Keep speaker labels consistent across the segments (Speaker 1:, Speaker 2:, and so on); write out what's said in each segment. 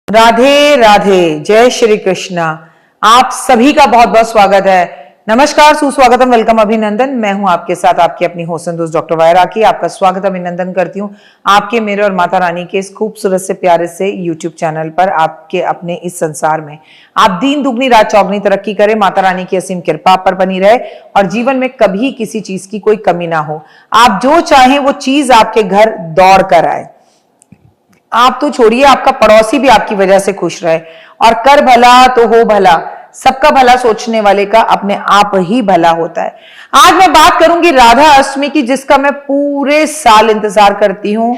Speaker 1: राधे राधे, जय श्री कृष्णा। आप सभी का बहुत बहुत स्वागत है। नमस्कार, सुस्वागतम, वेलकम, अभिनंदन। मैं हूं आपके साथ आपकी अपनी होसन दोस्त डॉक्टर वायरा की। आपका स्वागत अभिनंदन करती हूं आपके, मेरे और माता रानी के इस खूबसूरत से प्यारे से यूट्यूब चैनल पर, आपके अपने इस संसार में। आप दिन दुगनी रात चौगनी तरक्की करें, माता रानी की असीम कृपा आप पर बनी रहे और जीवन में कभी किसी चीज की कोई कमी ना हो। आप जो चाहें वो चीज आपके घर दौड़ कर आए। आप तो छोड़िए, आपका पड़ोसी भी आपकी वजह से खुश रहे। और कर भला तो हो भला, सबका भला सोचने वाले का अपने आप ही भला होता है। आज मैं बात करूंगी राधा अष्टमी की, जिसका मैं पूरे साल इंतजार करती हूं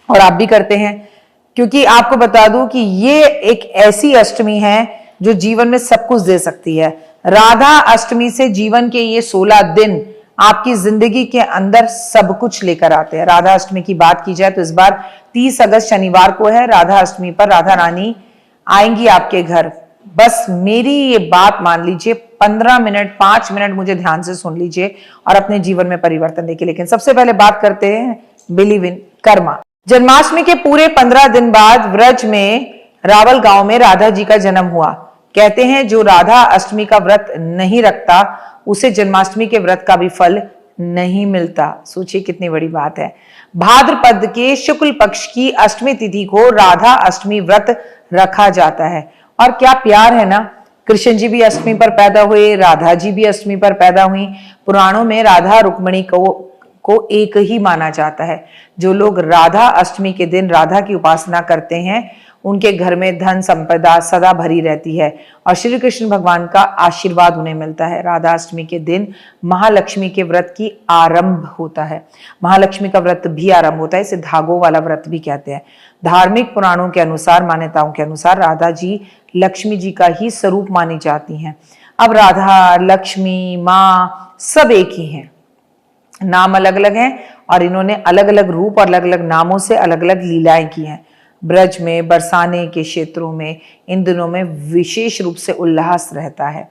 Speaker 1: और आप भी करते हैं, क्योंकि आपको बता दूं कि ये एक ऐसी अष्टमी है जो जीवन में सब कुछ दे सकती है। राधा अष्टमी से जीवन के ये 16 दिन आपकी जिंदगी के अंदर सब कुछ लेकर आते हैं। राधा अष्टमी की बात की जाए तो इस बार 30 अगस्त शनिवार को है। राधा अष्टमी पर राधा रानी आएंगी आपके घर। बस मेरी ये बात मान लीजिए, 15 मिनट 5 मिनट मुझे ध्यान से सुन लीजिए और अपने जीवन में परिवर्तन देखिए। लेकिन सबसे पहले बात करते हैं बिलीव इन कर्मा। जन्माष्टमी के पूरे 15 दिन बाद व्रज में रावल गांव में राधा जी का जन्म हुआ। कहते हैं जो राधा अष्टमी का व्रत नहीं रखता उसे जन्माष्टमी के व्रत का भी फल नहीं मिलता। सोचिए कितनी बड़ी बात है। भाद्रपद के शुक्ल पक्ष की अष्टमी तिथि को राधा अष्टमी व्रत रखा जाता है। और क्या प्यार है ना। कृष्ण जी भी अष्टमी पर पैदा हुए, राधा जी भी अष्टमी पर पैदा हुई। पुराणों में राधा रुक्मणी को एक ही माना जाता है। जो लोग राधा अष्टमी के दिन राधा की उपासना करते हैं उनके घर में धन संपदा सदा भरी रहती है और श्री कृष्ण भगवान का आशीर्वाद उन्हें मिलता है। राधा अष्टमी के दिन महालक्ष्मी के व्रत की आरंभ होता है। महालक्ष्मी का व्रत भी आरंभ होता है, इसे धागों वाला व्रत भी कहते हैं। धार्मिक पुराणों के अनुसार, मान्यताओं के अनुसार राधा जी लक्ष्मी जी का ही स्वरूप मानी जाती हैं। अब राधा, लक्ष्मी, माँ सब एक ही हैं, नाम अलग अलग हैं और इन्होंने अलग अलग रूप और अलग अलग नामों से अलग अलग लीलाएं की हैं। ब्रज में, बरसाने के क्षेत्रों में इन दिनों में विशेष रूप से उल्लास रहता है,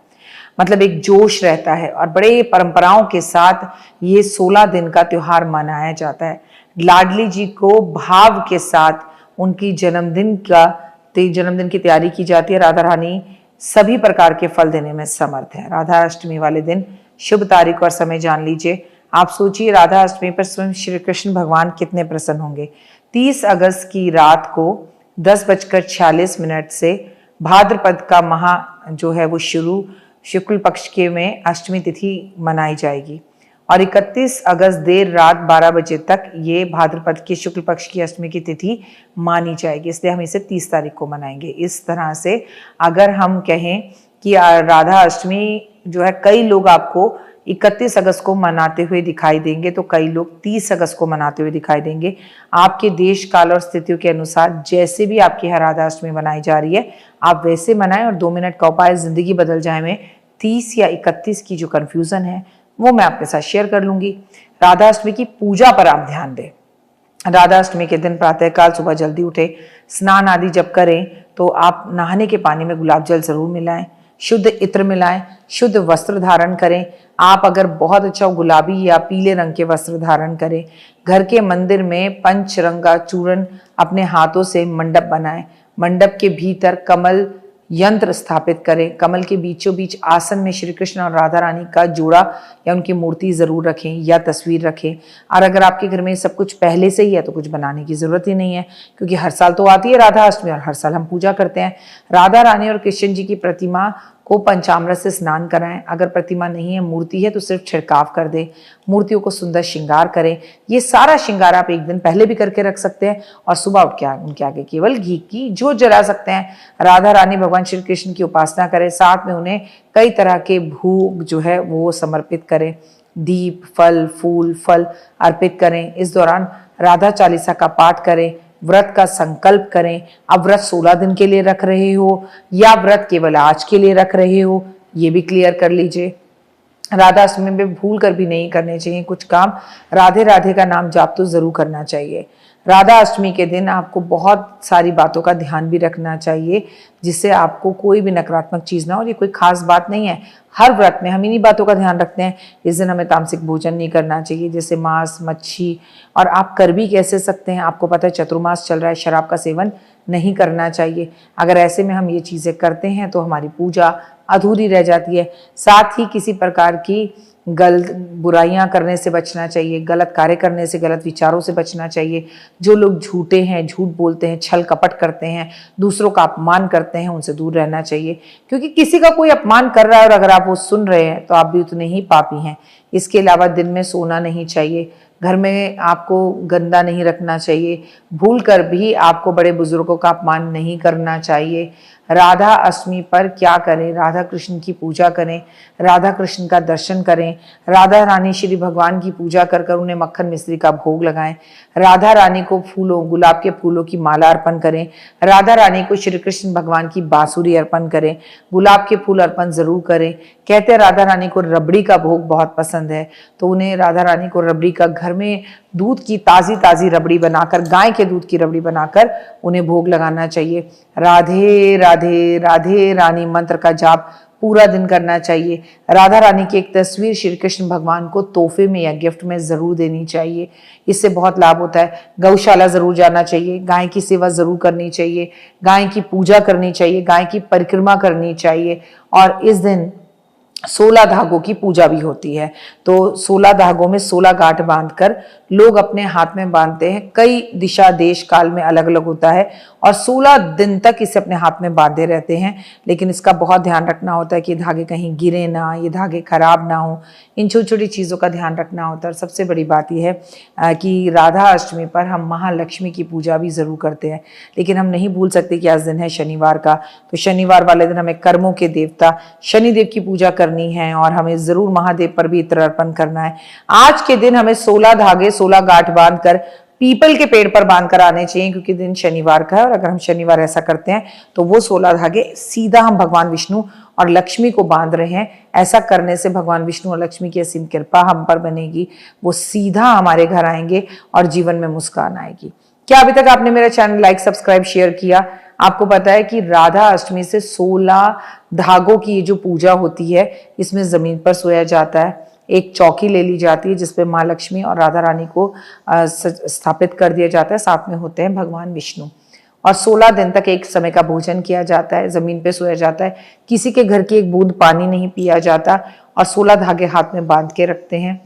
Speaker 1: मतलब एक जोश रहता है और बड़े परंपराओं के साथ ये 16 दिन का त्योहार मनाया जाता है। लाडली जी को भाव के साथ उनकी जन्मदिन की तैयारी की जाती है। राधा रानी सभी प्रकार के फल देने में समर्थ है। राधा अष्टमी वाले दिन शुभ तारीख और समय जान लीजिए। आप सोचिए राधा अष्टमी पर स्वयं श्री कृष्ण भगवान कितने प्रसन्न होंगे। 30 अगस्त की रात को 10:46 से भाद्रपद का महा जो है वो शुक्ल पक्ष के में अष्टमी तिथि मनाई जाएगी और 31 अगस्त देर रात 12 बजे तक ये भाद्रपद के शुक्ल पक्ष की अष्टमी की तिथि मानी जाएगी, इसलिए हम इसे 30 तारीख को मनाएंगे। इस तरह से अगर हम कहें कि राधा अष्टमी जो है, कई लोग आपको 31 अगस्त को मनाते हुए दिखाई देंगे तो कई लोग 30 अगस्त को मनाते हुए दिखाई देंगे। आपके देश काल और स्थितियों के अनुसार जैसे भी आपकी राधा अष्टमी मनाई जा रही है आप वैसे मनाएं और 2 मिनट का उपाय जिंदगी बदल जाए में 30 या 31 की जो कंफ्यूजन है वो मैं आपके साथ शेयर कर लूंगी। राधा अष्टमी की पूजा पर आप ध्यान दें। राधा अष्टमी के दिन प्रातःकाल सुबह जल्दी उठे, स्नान आदि जब करें तो आप नहाने के पानी में गुलाब जल जरूर मिलाएं, शुद्ध इत्र मिलाएं, शुद्ध वस्त्र धारण करें। आप अगर बहुत अच्छा गुलाबी या पीले रंग के वस्त्र धारण करें, घर के मंदिर में पंचरंगा चूर्ण अपने हाथों से मंडप बनाएं, मंडप के भीतर कमल यंत्र स्थापित करें, कमल के बीचों बीच आसन में श्री कृष्ण और राधा रानी का जोड़ा या उनकी मूर्ति जरूर रखें या तस्वीर रखें। और अगर आपके घर में सब कुछ पहले से ही है तो कुछ बनाने की जरूरत ही नहीं है, क्योंकि हर साल तो आती है राधा अष्टमी और हर साल हम पूजा करते हैं। राधा रानी और कृष्ण जी की प्रतिमा को पंचामृत से स्नान कराएं। अगर प्रतिमा नहीं है, मूर्ति है, तो सिर्फ छिड़काव कर दें। मूर्तियों को सुंदर श्रृंगार करें। ये सारा श्रृंगार आप एक दिन पहले भी करके रख सकते हैं और सुबह उठ के उनके आगे केवल घी की जोत जला सकते हैं। राधा रानी भगवान श्री कृष्ण की उपासना करें, साथ में उन्हें कई तरह के भोग जो है वो समर्पित करें। दीप, फल, फूल, फल अर्पित करें। इस दौरान राधा चालीसा का पाठ करें, व्रत का संकल्प करें। अब व्रत 16 दिन के लिए रख रहे हो या व्रत केवल आज के लिए रख रहे हो, ये भी क्लियर कर लीजिए। राधा अष्टमी में भूल कर भी नहीं करने चाहिए कुछ काम। राधे राधे का नाम जाप तो जरूर करना चाहिए। राधा अष्टमी के दिन आपको बहुत सारी बातों का ध्यान भी रखना चाहिए, जिससे आपको कोई भी नकारात्मक चीज ना हो। ये कोई खास बात नहीं है, हर व्रत में हम इन्हीं बातों का ध्यान रखते हैं। इस दिन हमें तामसिक भोजन नहीं करना चाहिए, जैसे मांस, मच्छी, और आप कर भी कैसे सकते हैं। आपको पता है चतुर्मास चल रहा है, शराब का सेवन नहीं करना चाहिए। अगर ऐसे में हम ये चीज़ें करते हैं तो हमारी पूजा अधूरी रह जाती है। साथ ही किसी प्रकार की गलत बुराइयां करने से बचना चाहिए, गलत कार्य करने से, गलत विचारों से बचना चाहिए। जो लोग झूठे हैं, झूठ बोलते हैं, छल कपट करते हैं, दूसरों का अपमान करते हैं, उनसे दूर रहना चाहिए। क्योंकि किसी का कोई अपमान कर रहा है और अगर आप वो सुन रहे हैं तो आप भी उतने ही पापी हैं। इसके अलावा दिन में सोना नहीं चाहिए, घर में आपको गंदा नहीं रखना चाहिए, भूल कर भी आपको बड़े बुजुर्गों का अपमान नहीं करना चाहिए। राधा अष्टमी पर क्या करें? राधा कृष्ण की पूजा करें, राधा कृष्ण का दर्शन करें, राधा रानी श्री भगवान की पूजा कर कर उन्हें मक्खन मिश्री का भोग लगाएं, राधा रानी को फूलों, गुलाब के फूलों की माला अर्पण करें, राधा रानी को श्री कृष्ण भगवान की बांसुरी अर्पण करें, गुलाब के फूल अर्पण जरूर करें। कहते हैं राधा रानी को रबड़ी का भोग बहुत पसंद है, तो उन्हें राधा रानी को रबड़ी का घर में दूध की ताजी ताजी रबड़ी बनाकर, गाय के दूध की रबड़ी बनाकर उन्हें भोग लगाना चाहिए। राधे राधे राधे रानी मंत्र का जाप पूरा दिन करना चाहिए। राधा रानी की एक तस्वीर श्री कृष्ण भगवान को तोहफे में या गिफ्ट में जरूर देनी चाहिए, इससे बहुत लाभ होता है। गौशाला जरूर जाना चाहिए, गाय की सेवा जरूर करनी चाहिए, गाय की पूजा करनी चाहिए, गाय की परिक्रमा करनी चाहिए। और इस दिन 16 धागों की पूजा भी होती है, तो 16 धागों में 16 गांठ बांधकर लोग अपने हाथ में बांधते हैं। कई दिशा देश काल में अलग अलग होता है और 16 दिन तक इसे अपने हाथ में बांधे रहते हैं। लेकिन इसका बहुत ध्यान रखना होता है कि धागे कहीं गिरे ना, ये धागे खराब ना हो, इन छोटी छोटी चीज़ों का ध्यान रखना होता है। और सबसे बड़ी बात यह है कि राधा अष्टमी पर हम महालक्ष्मी की पूजा भी जरूर करते हैं। लेकिन हम नहीं भूल सकते कि आज दिन है शनिवार का, तो शनिवार वाले दिन हमें कर्मों के देवता शनिदेव की पूजा करनी है और हमें जरूर महादेव पर भी इत्र अर्पण करना है। आज के दिन हमें 16 धागे 16 गांठ बांधकर पीपल के पेड़ पर बांधकर आने चाहिए, क्योंकि दिन शनिवार का है। और अगर हम शनिवार ऐसा करते हैं तो वो 16 धागे सीधा हम भगवान विष्णु और लक्ष्मी को बांध रहे हैं। ऐसा करने से भगवान विष्णु और लक्ष्मी की असीम कृपा हम पर बनेगी, वो सीधा हमारे घर आएंगे और जीवन में मुस्कान आएगी। क्या अभी तक आपने मेरा चैनल लाइक, सब्सक्राइब, शेयर किया? आपको पता है कि राधा अष्टमी से 16 धागों की जो पूजा होती है, इसमें जमीन पर सोया जाता है, एक चौकी ले ली जाती है जिसपे माँ लक्ष्मी और राधा रानी को स्थापित कर दिया जाता है, साथ में होते हैं भगवान विष्णु। और 16 दिन तक एक समय का भोजन किया जाता है, जमीन पे सोया जाता है, किसी के घर की एक बूंद पानी नहीं पिया जाता और 16 धागे हाथ में बांध के रखते हैं।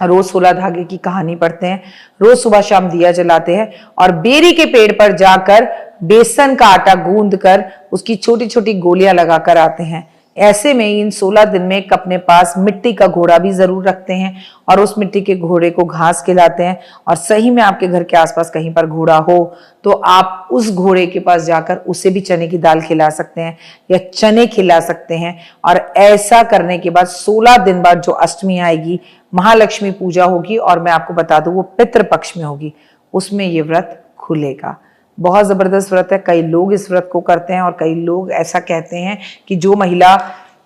Speaker 1: रोज 16 धागे की कहानी पढ़ते हैं, रोज सुबह शाम दिया जलाते हैं और बेरी के पेड़ पर जाकर बेसन का आटा गूंद कर उसकी छोटी छोटी गोलियां लगाकर आते हैं। ऐसे में इन 16 दिन में एक अपने पास मिट्टी का घोड़ा भी जरूर रखते हैं और उस मिट्टी के घोड़े को घास खिलाते हैं। और सही में आपके घर के आसपास कहीं पर घोड़ा हो तो आप उस घोड़े के पास जाकर उसे भी चने की दाल खिला सकते हैं या चने खिला सकते हैं। और ऐसा करने के बाद 16 दिन बाद जो अष्टमी आएगी, महालक्ष्मी पूजा होगी और मैं आपको बता दूं वो पितृपक्ष में होगी, उसमें ये व्रत खुलेगा। बहुत जबरदस्त व्रत है। कई लोग इस व्रत को करते हैं और कई लोग ऐसा कहते हैं कि जो महिला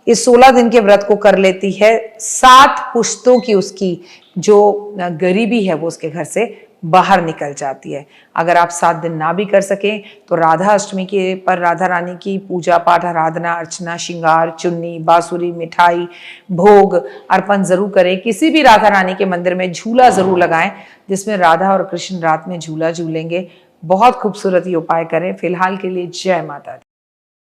Speaker 1: इस 16 दिन के व्रत को कर लेती है, 7 पुश्तों की उसकी जो गरीबी है वो उसके घर से बाहर निकल जाती है। अगर आप 7 दिन ना भी कर सकें तो राधा अष्टमी के पर राधा रानी की पूजा पाठ, आराधना, अर्चना, श्रृंगार, चुन्नी, बांसुरी, मिठाई, भोग अर्पण जरूर करें। किसी भी राधा रानी के मंदिर में झूला जरूर लगाएं जिसमें राधा और कृष्ण रात में झूला झूलेंगे। बहुत खूबसूरत ये उपाय करें। फिलहाल के लिए जय माता दी।